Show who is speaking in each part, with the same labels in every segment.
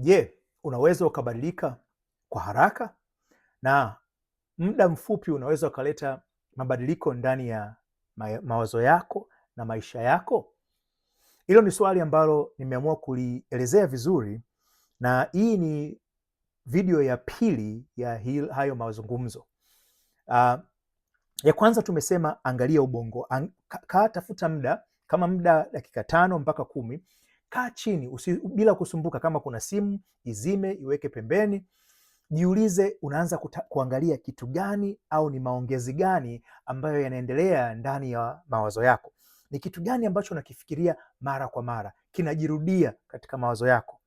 Speaker 1: Je, unaweza ukabadilika kwa haraka? Na muda mfupi unaweza ukaleta mabadiliko ndani ya mawazo yako na maisha yako? Hilo ni swali ambalo nimeamua kulielezea vizuri, na hii ni video ya pili ya hayo mazungumzo. Ya kwanza tumesema angalia ubongo. Tafuta muda, kama muda dakika 5 mpaka 10. Kaa chini bila kusumbuka. Kama kuna simu izime, iweke pembeni. Jiulize unaanza kuangalia kitu gani au ni maongezi gani ambayo yanaendelea ndani ya mawazo yako. Ni kitu gani ambacho unakifikiria mara kwa mara, kinajirudia katika mawazo yako?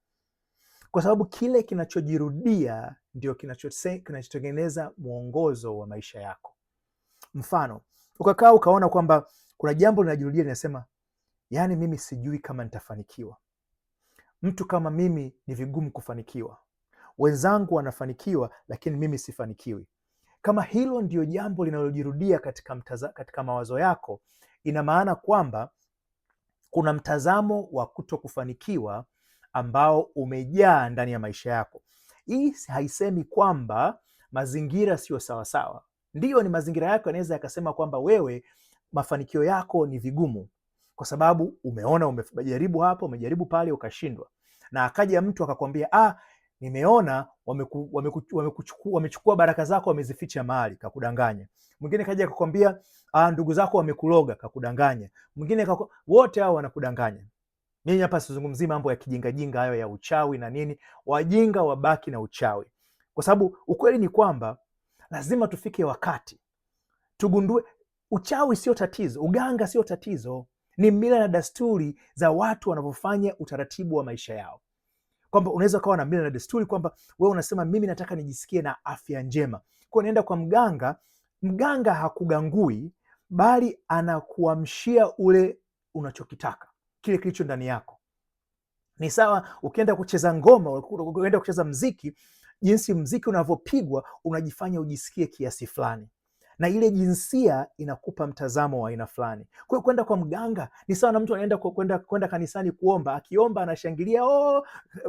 Speaker 1: Kwa sababu kile kinachojirudia ndio kinachotengeneza mwongozo wa maisha yako. Mfano, ukakaa ukaona kwamba kuna jambo linajirudia, linasema yaani mimi sijui kama nitafanikiwa. Mtu kama mimi ni vigumu kufanikiwa. Wenzangu wanafanikiwa lakini mimi sifanikiwi. Kama hilo ndio jambo linalojirudia katika mawazo yako, ina maana kwamba kuna mtazamo wa kuto kufanikiwa ambao umejaa ndani ya maisha yako. Hii haisemi kwamba mazingira sio sawasawa. Ndiyo, ni mazingira yako yanaweza yakasema kwamba wewe mafanikio yako ni vigumu, kwa sababu umeona umejaribu hapo, umejaribu pale, ukashindwa. Na akaja mtu akakwambia, nimeona wamechukua baraka zako, wamezificha mahali, kakudanganya. Mwingine kaja akakwambia, ndugu zako wamekuloga, kakudanganya. Mwingine wote hao wanakudanganya. Mimi hapa sizungumzii mambo ya kijingajinga hayo ya uchawi na nini. Wajinga wabaki na uchawi, kwa sababu ukweli ni kwamba lazima tufike wakati tugundue uchawi sio tatizo, uganga sio tatizo. Ni mila na desturi za watu wanavyofanya utaratibu wa maisha yao. Kwamba unaweza ukawa na mila na desturi kwamba wewe unasema mimi nataka nijisikie na afya njema, kwa naenda kwa mganga. Mganga hakugangui, bali anakuamshia ule unachokitaka, kile kilicho ndani yako. Ni sawa ukienda kucheza ngoma, ukienda kucheza mziki, jinsi mziki unavyopigwa unajifanya ujisikie kiasi fulani, na ile jinsia inakupa mtazamo wa aina fulani. Kwa hiyo kwenda kwa mganga ni sawa na mtu anaenda kwenda kanisani kuomba. Akiomba anashangilia,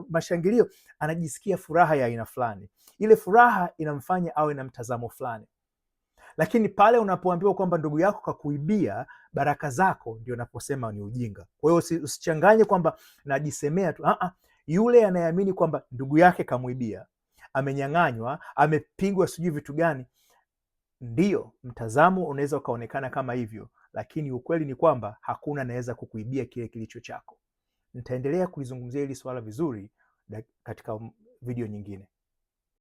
Speaker 1: mashangilio, anajisikia furaha ya aina fulani. Ile furaha inamfanya awe na mtazamo fulani. Lakini pale unapoambiwa kwamba ndugu yako kakuibia baraka zako, ndio unaposema ni ujinga. Kwa hiyo usichanganye kwamba najisemea tu. Yule anayeamini kwamba ndugu yake kamuibia, amenyang'anywa, amepigwa sijui vitu gani, ndiyo mtazamo unaweza ukaonekana kama hivyo, lakini ukweli ni kwamba hakuna anaweza kukuibia kile kilicho chako. Nitaendelea kulizungumzia hili swala vizuri katika video nyingine.